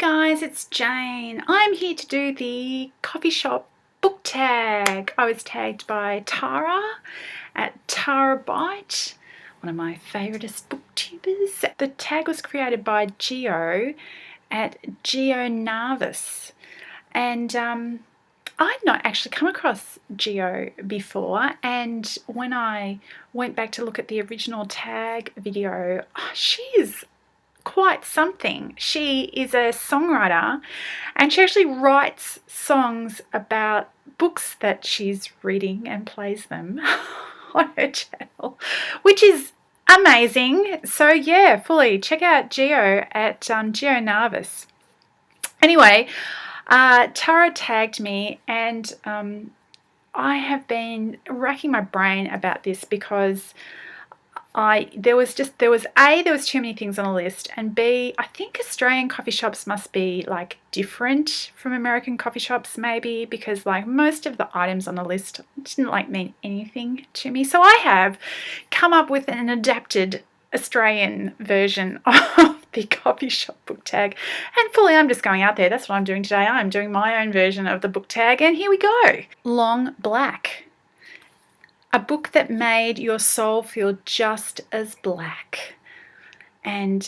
guys, it's Jane. I'm here to do the coffee shop book tag. I was tagged by Tara at Tara Bite, one of my favouriteest booktubers. The tag was created by Geo at Geo Narvis, and I'd not actually come across Geo before, and when I went back to look at the original tag video, she is quite something. She is a songwriter, and she actually writes songs about books that she's reading and plays them on her channel, which is amazing. So yeah, fully check out Geo at Geo Narvis. Anyway, Tara tagged me, and I have been racking my brain about this because there was too many things on the list, and B, I think Australian coffee shops must be like different from American coffee shops maybe, because like most of the items on the list didn't like mean anything to me. So I have come up with an adapted Australian version of the coffee shop book tag, and fully I'm just going out there. That's what I'm doing today. I'm doing my own version of the book tag, and here we go. Long Black. A book that made your soul feel just as black. And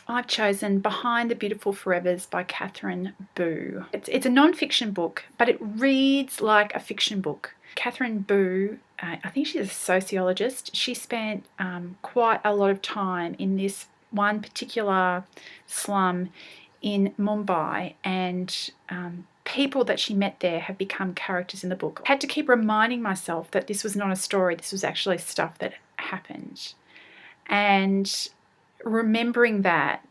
I've chosen Behind the Beautiful Forevers by Catherine Boo. It's a non-fiction book, but it reads like a fiction book. Catherine Boo, I think she's a sociologist. She spent quite a lot of time in this one particular slum in Mumbai, and people that she met there have become characters in the book. I had to keep reminding myself that this was not a story, this was actually stuff that happened. And remembering that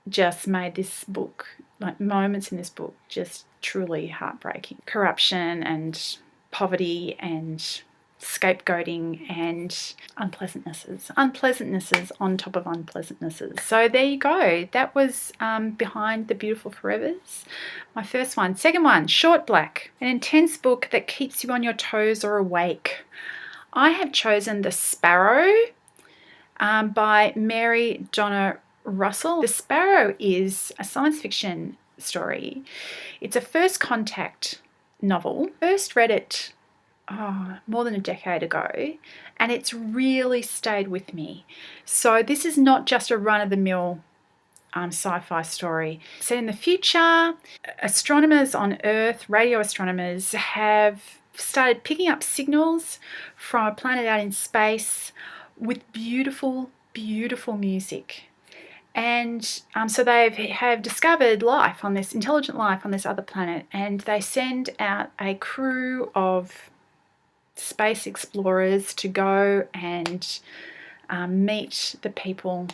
just made this book, like moments in this book, just truly heartbreaking. Corruption and poverty and scapegoating and unpleasantnesses on top of unpleasantnesses. So there you go. That was Behind the Beautiful Forevers, my first one. Second one, Short Black, an intense book that keeps you on your toes or awake. I have chosen The Sparrow by Mary Donna Russell. The Sparrow is a science fiction story. It's a first contact novel. First read it more than a decade ago, and it's really stayed with me. So this is not just a run-of-the-mill sci-fi story. Set in the future, astronomers on Earth, radio astronomers, have started picking up signals from a planet out in space with beautiful, beautiful music. And so they have discovered life on this, intelligent life on this other planet, and they send out a crew of space explorers to go and meet the people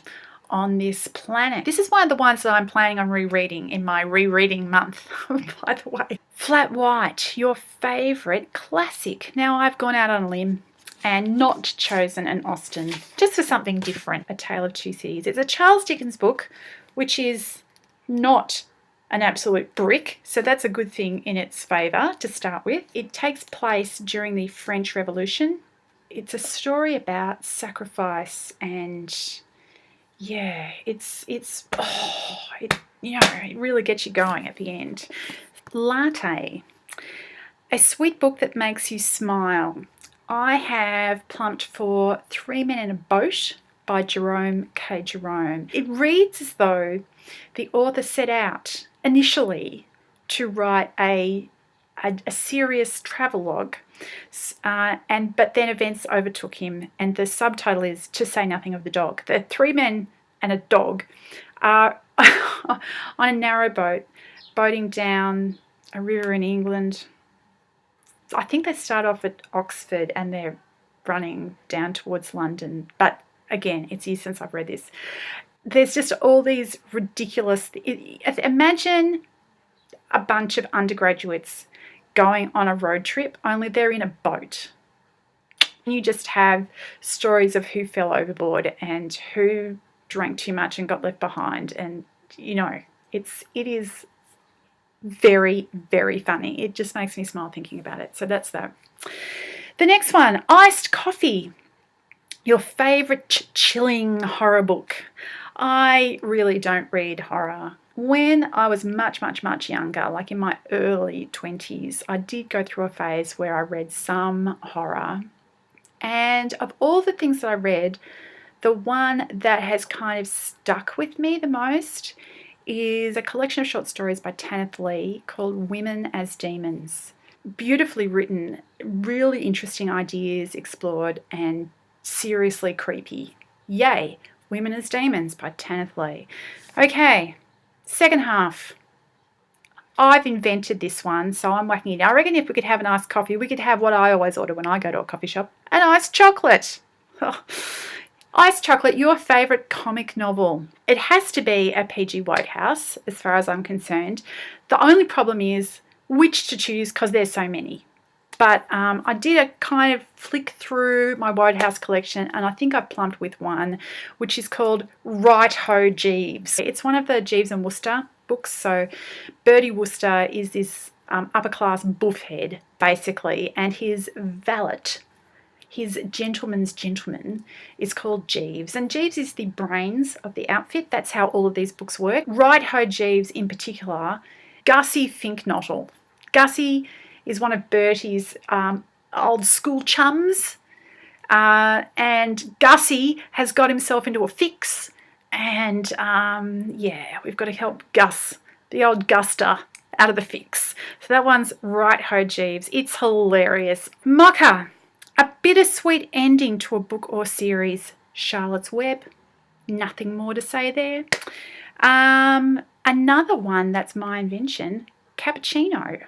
on this planet. This is one of the ones that I'm planning on rereading in my rereading month, by the way. Flat White, your favourite classic. Now I've gone out on a limb and not chosen an Austen, just for something different. A Tale of Two Cities. It's a Charles Dickens book, which is not an absolute brick, so that's a good thing in its favour to start with. It takes place during the French Revolution. It's a story about sacrifice, and yeah, it really gets you going at the end. Latte, a sweet book that makes you smile. I have plumped for Three Men in a Boat by Jerome K. Jerome. It reads as though the author set out initially to write a serious travelogue, but then events overtook him, and the subtitle is To Say Nothing of the Dog. The three men and a dog are on a narrow boat, boating down a river in England. I think they start off at Oxford and they're running down towards London, but again, it's years since I've read this. There's just all these ridiculous... Imagine a bunch of undergraduates going on a road trip, only they're in a boat. You just have stories of who fell overboard and who drank too much and got left behind. And, you know, it is very, very funny. It just makes me smile thinking about it. So that's that. The next one, Iced Coffee, your favourite chilling horror book. I really don't read horror When I was much younger, like in my early 20s, I did go through a phase where I read some horror. And of all the things that I read, the one that has kind of stuck with me the most is a collection of short stories by Tanith Lee called Women as Demons. Beautifully written, really interesting ideas explored, and seriously creepy. Yay! Women as Demons by Tanith Lee. Okay, second half. I've invented this one, so I'm whacking it. I reckon if we could have an iced coffee, we could have what I always order when I go to a coffee shop, an iced chocolate. Iced chocolate, your favourite comic novel. It has to be a P.G. Wodehouse, as far as I'm concerned. The only problem is which to choose, because there's so many. But I did a kind of flick through my Wodehouse collection, and I think I plumped with one, which is called Right Ho Jeeves. It's one of the Jeeves and Wooster books. So Bertie Wooster is this upper class buffhead, basically, and his valet, his gentleman's gentleman, is called Jeeves. And Jeeves is the brains of the outfit. That's how all of these books work. Right Ho Jeeves in particular, Gussie Finknottle. Gussie is one of Bertie's old school chums. And Gussie has got himself into a fix. And yeah, we've got to help Gus, the old Guster, out of the fix. So that one's Right Ho Jeeves. It's hilarious. Mocha. A bittersweet ending to a book or series. Charlotte's Web. Nothing more to say there. Another one that's my invention, Cappuccino.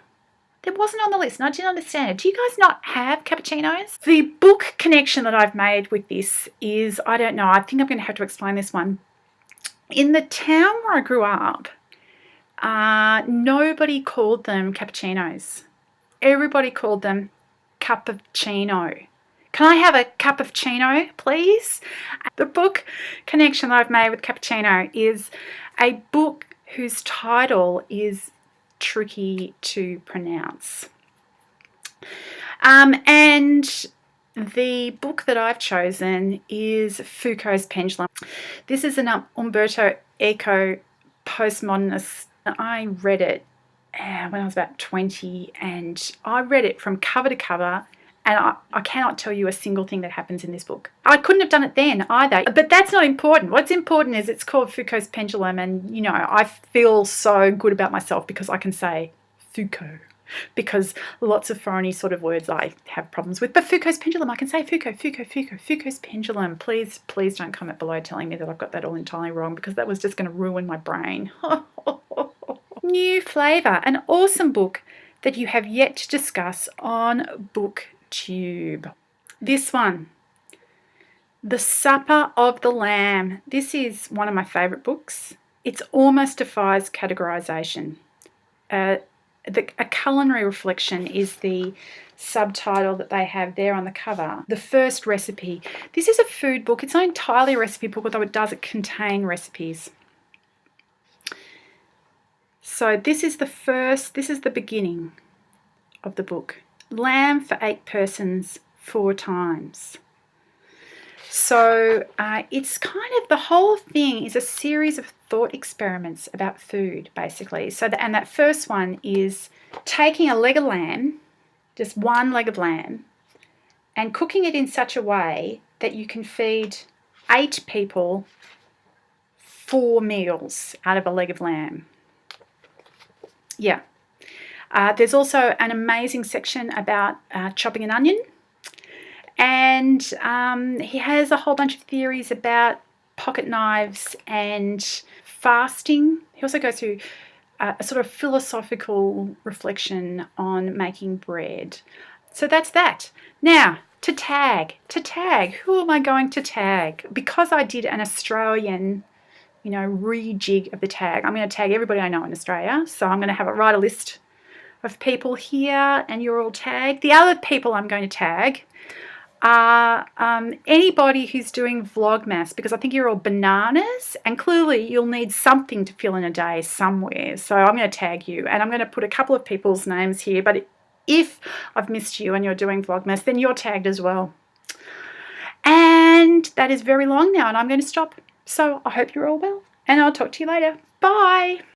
It wasn't on the list and I didn't understand it. Do you guys not have cappuccinos? The book connection that I've made with this is, I don't know, I think I'm going to have to explain this one. In the town where I grew up, nobody called them cappuccinos. Everybody called them Cup of Chino. Can I have a cup of Chino, please? The book connection that I've made with Cappuccino is a book whose title is tricky to pronounce. And the book that I've chosen is Foucault's Pendulum. This is an Umberto Eco postmodernist. I read it when I was about 20, and I read it from cover to cover, and I cannot tell you a single thing that happens in this book. I couldn't have done it then either, but that's not important. What's important is it's called Foucault's Pendulum, and you know, I feel so good about myself because I can say Foucault, because lots of foreigny sort of words I have problems with. But Foucault's Pendulum, I can say Foucault's Pendulum. Please don't comment below telling me that I've got that all entirely wrong, because that was just going to ruin my brain. New Flavour, an awesome book that you have yet to discuss on Booktube. This one, The Supper of the Lamb. This is one of my favourite books. It almost defies categorisation. A culinary reflection is the subtitle that they have there on the cover. The first recipe. This is a food book. It's not entirely a recipe book, although it does contain recipes. So this is the beginning of the book. Lamb for 8 persons 4 times. So it's kind of, the whole thing is a series of thought experiments about food, basically. So and that first one is taking a leg of lamb, just one leg of lamb, and cooking it in such a way that you can feed 8 people 4 meals out of a leg of lamb. Yeah. There's also an amazing section about chopping an onion. And he has a whole bunch of theories about pocket knives and fasting. He also goes through a sort of philosophical reflection on making bread. So that's that. Now, to tag. Who am I going to tag? Because I did an Australian, rejig of the tag, I'm going to tag everybody I know in Australia. So I'm going to write a list of people here, and you're all tagged. The other people I'm going to tag are anybody who's doing Vlogmas, because I think you're all bananas, and clearly you'll need something to fill in a day somewhere. So I'm going to tag you, and I'm going to put a couple of people's names here, but if I've missed you and you're doing Vlogmas, then you're tagged as well. And that is very long now, and I'm going to stop. So I hope you're all well, and I'll talk to you later. Bye.